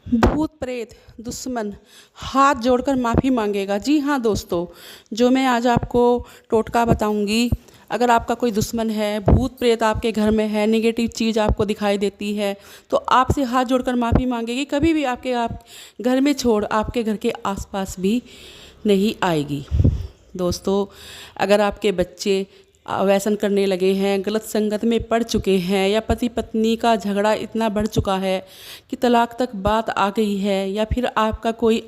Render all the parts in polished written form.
भूत प्रेत दुश्मन हाथ जोड़कर माफ़ी मांगेगा। जी हाँ दोस्तों, जो मैं आज आपको टोटका बताऊंगी, अगर आपका कोई दुश्मन है, भूत प्रेत आपके घर में है, नेगेटिव चीज़ आपको दिखाई देती है, तो आपसे हाथ जोड़कर माफ़ी मांगेगी। कभी भी आप घर में छोड़ आपके घर के आसपास भी नहीं आएगी। दोस्तों, अगर आपके बच्चे व्यसन करने लगे हैं, गलत संगत में पड़ चुके हैं, या पति पत्नी का झगड़ा इतना बढ़ चुका है कि तलाक तक बात आ गई है, या फिर आपका कोई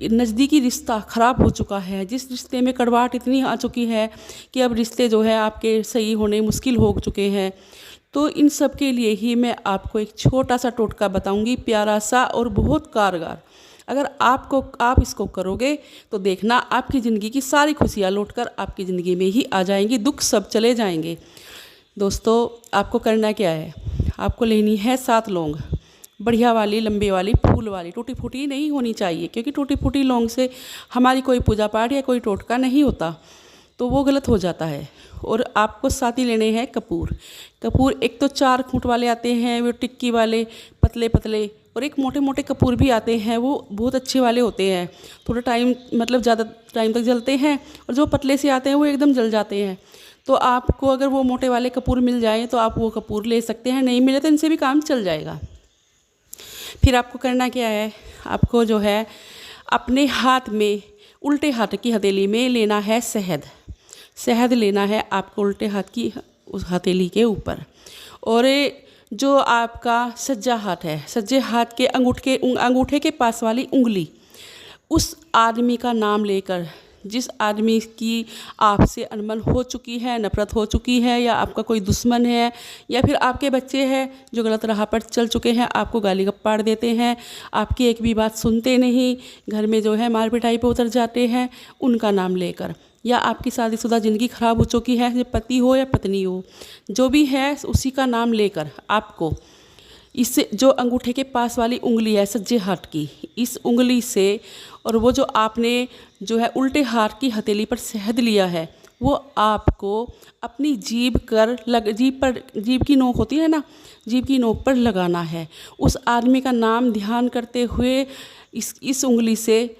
नज़दीकी रिश्ता ख़राब हो चुका है, जिस रिश्ते में कड़वाहट इतनी आ चुकी है कि अब रिश्ते जो है आपके सही होने मुश्किल हो चुके हैं, तो इन सब के लिए ही मैं आपको एक छोटा सा टोटका बताऊंगी, प्यारा सा और बहुत कारगर। अगर आप इसको करोगे तो देखना आपकी ज़िंदगी की सारी खुशियाँ लौटकर आपकी ज़िंदगी में ही आ जाएंगी, दुख सब चले जाएंगे। दोस्तों, आपको करना क्या है, आपको लेनी है 7 लौंग, बढ़िया वाली, लंबे वाली, फूल वाली, टूटी फूटी नहीं होनी चाहिए, क्योंकि टूटी फूटी लौंग से हमारी कोई पूजा पाठ या कोई टोटका नहीं होता, तो वो गलत हो जाता है। और आपको साथ ही लेने हैं कपूर। कपूर एक तो 4 फुट वाले आते हैं, वो टिक्की वाले पतले पतले, और एक मोटे मोटे कपूर भी आते हैं, वो बहुत अच्छे वाले होते हैं, थोड़ा टाइम मतलब ज़्यादा टाइम तक जलते हैं। और जो पतले से आते हैं वो एकदम जल जाते हैं। तो आपको अगर वो मोटे वाले कपूर मिल जाए तो आप वो कपूर ले सकते हैं, नहीं मिले तो इनसे भी काम चल जाएगा। फिर आपको करना क्या है, आपको जो है अपने हाथ में, उल्टे हाथ की हथेली में लेना है शहद। शहद लेना है आपको उल्टे हाथ की उस हथेली के ऊपर। और जो आपका सज्जा हाथ है, सज्जे हाथ के अंगूठे के पास वाली उंगली, उस आदमी का नाम लेकर, जिस आदमी की आपसे अनबन हो चुकी है, नफ़रत हो चुकी है, या आपका कोई दुश्मन है, या फिर आपके बच्चे हैं जो गलत राह पर चल चुके हैं, आपको गाली गप्पाड़ देते हैं, आपकी एक भी बात सुनते नहीं, घर में जो है मार पिटाई पे उतर जाते हैं, उनका नाम लेकर, या आपकी शादीशुदा ज़िंदगी ख़राब हो चुकी है, जो पति हो या पत्नी हो, जो भी है उसी का नाम लेकर आपको इससे, जो अंगूठे के पास वाली उंगली है सज्जे हाथ की, इस उंगली से, और वो जो आपने जो है उल्टे हाथ की हथेली पर शहद लिया है, वो आपको अपनी जीभ की नोक होती है ना, जीभ की नोक पर लगाना है। उस आदमी का नाम ध्यान करते हुए इस उंगली से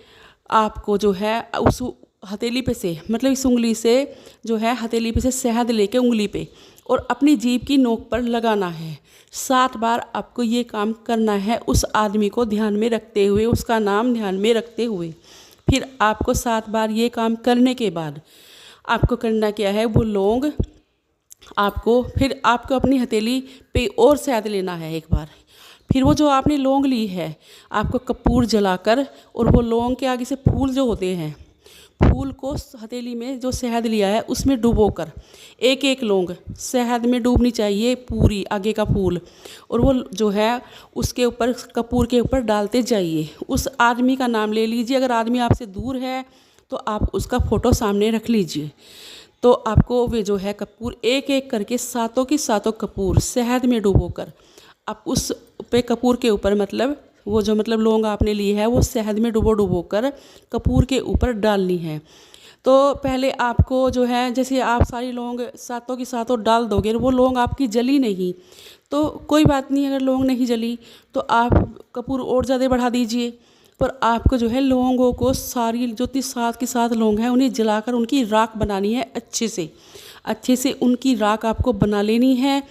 आपको जो है उस हथेली पे से, मतलब इस उंगली से जो है हथेली पे से शहद लेके उंगली पे और अपनी जीभ की नोक पर लगाना है। 7 बार आपको ये काम करना है, उस आदमी को ध्यान में रखते हुए, उसका नाम ध्यान में रखते हुए। फिर आपको 7 बार ये काम करने के बाद आपको करना क्या है, वो लौंग आपको अपनी हथेली पे और शहद लेना है एक बार। फिर वो जो आपने लौंग ली है, आपको कपूर जलाकर, और वो लौंग के आगे से फूल जो होते हैं, फूल को हथेली में जो शहद लिया है उसमें डुबोकर, एक एक लौंग शहद में डूबनी चाहिए पूरी, आगे का फूल, और वो जो है उसके ऊपर, कपूर के ऊपर डालते जाइए। उस आदमी का नाम ले लीजिए, अगर आदमी आपसे दूर है तो आप उसका फ़ोटो सामने रख लीजिए। तो आपको वे जो है कपूर एक एक करके, सातों की सातों कपूर शहद में डुबोकर, आप उस पे कपूर के ऊपर, मतलब लौंग आपने ली है, वो शहद में डुबो कर कपूर के ऊपर डालनी है। तो पहले आपको जो है, जैसे आप सारी लौंग सातों की सातों डाल दोगे, वो लौंग आपकी जली नहीं तो कोई बात नहीं, अगर लौंग नहीं जली तो आप कपूर और ज़्यादा बढ़ा दीजिए। पर आपको जो है लौंगों को, सारी जो 7 की 7 लौंग हैं, उन्हें जलाकर उनकी राख बनानी है, अच्छे से उनकी राख आपको बना लेनी है।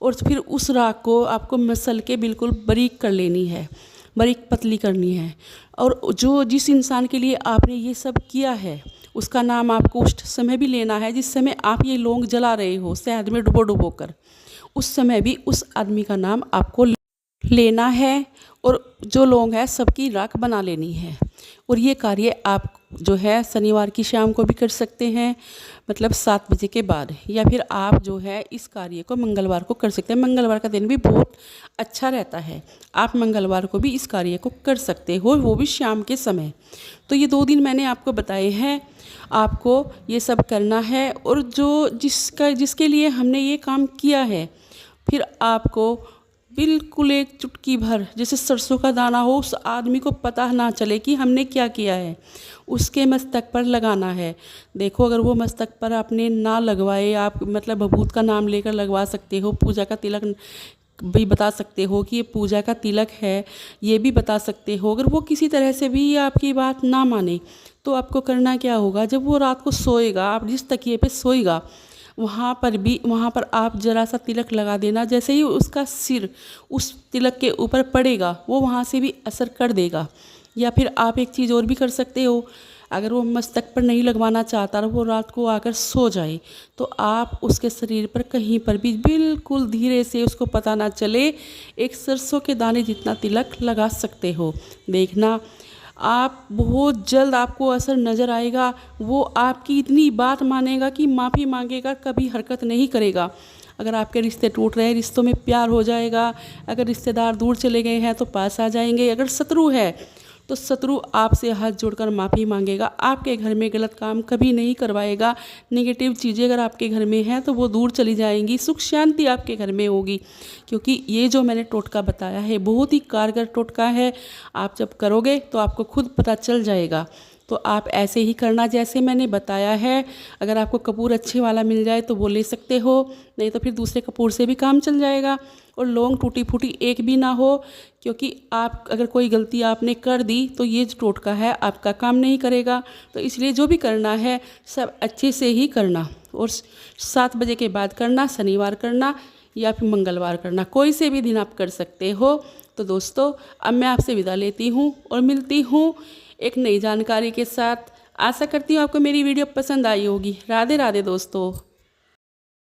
और फिर उस राख को आपको मसल के बिल्कुल बारीक कर लेनी है, बारीक पतली करनी है। और जिस इंसान के लिए आपने ये सब किया है, उसका नाम आपको उस समय भी लेना है जिस समय आप ये लौंग जला रहे हो शहद में डुबो कर, उस समय भी उस आदमी का नाम आपको लेना है, और जो लौंग है सबकी राख बना लेनी है। और ये कार्य आप जो है शनिवार की शाम को भी कर सकते हैं, मतलब 7 बजे के बाद, या फिर आप जो है इस कार्य को मंगलवार को कर सकते हैं। मंगलवार का दिन भी बहुत अच्छा रहता है, आप मंगलवार को भी इस कार्य को कर सकते हो, वो भी शाम के समय। तो ये 2 दिन मैंने आपको बताए हैं, आपको ये सब करना है। और जिसके लिए हमने ये काम किया है, फिर आपको बिल्कुल एक चुटकी भर, जैसे सरसों का दाना हो, उस आदमी को पता ना चले कि हमने क्या किया है, उसके मस्तक पर लगाना है। देखो, अगर वो मस्तक पर आपने ना लगवाए, आप मतलब भभूत का नाम लेकर लगवा सकते हो, पूजा का तिलक भी बता सकते हो कि ये पूजा का तिलक है, ये भी बता सकते हो। अगर वो किसी तरह से भी आपकी बात ना माने तो आपको करना क्या होगा, जब वो रात को सोएगा, आप जिस तकिए पे सोएगा वहाँ पर आप ज़रा सा तिलक लगा देना। जैसे ही उसका सिर उस तिलक के ऊपर पड़ेगा वो वहाँ से भी असर कर देगा। या फिर आप एक चीज़ और भी कर सकते हो, अगर वो मस्तक पर नहीं लगवाना चाहता और वो रात को आकर सो जाए तो आप उसके शरीर पर कहीं पर भी बिल्कुल धीरे से, उसको पता ना चले, एक सरसों के दाने जितना तिलक लगा सकते हो। देखना आप बहुत जल्द आपको असर नज़र आएगा। वो आपकी इतनी बात मानेगा कि माफ़ी मांगेगा, कभी हरकत नहीं करेगा। अगर आपके रिश्ते टूट रहे हैं, रिश्तों में प्यार हो जाएगा। अगर रिश्तेदार दूर चले गए हैं तो पास आ जाएंगे। अगर शत्रु है तो शत्रु आपसे हाथ जोड़कर माफ़ी मांगेगा। आपके घर में गलत काम कभी नहीं करवाएगा। नेगेटिव चीज़ें अगर आपके घर में हैं तो वो दूर चली जाएंगी। सुख शांति आपके घर में होगी, क्योंकि ये जो मैंने टोटका बताया है बहुत ही कारगर टोटका है। आप जब करोगे तो आपको खुद पता चल जाएगा। तो आप ऐसे ही करना जैसे मैंने बताया है। अगर आपको कपूर अच्छे वाला मिल जाए तो वो ले सकते हो, नहीं तो फिर दूसरे कपूर से भी काम चल जाएगा। और लौंग टूटी फूटी एक भी ना हो, क्योंकि आप अगर कोई गलती आपने कर दी तो ये जो टोटका है आपका काम नहीं करेगा। तो इसलिए जो भी करना है सब अच्छे से ही करना, और 7 बजे के बाद करना, शनिवार करना या फिर मंगलवार करना, कोई से भी दिन आप कर सकते हो। तो दोस्तों अब मैं आपसे विदा लेती हूँ और मिलती हूँ एक नई जानकारी के साथ। आशा करती हूँ आपको मेरी वीडियो पसंद आई होगी। राधे राधे दोस्तों।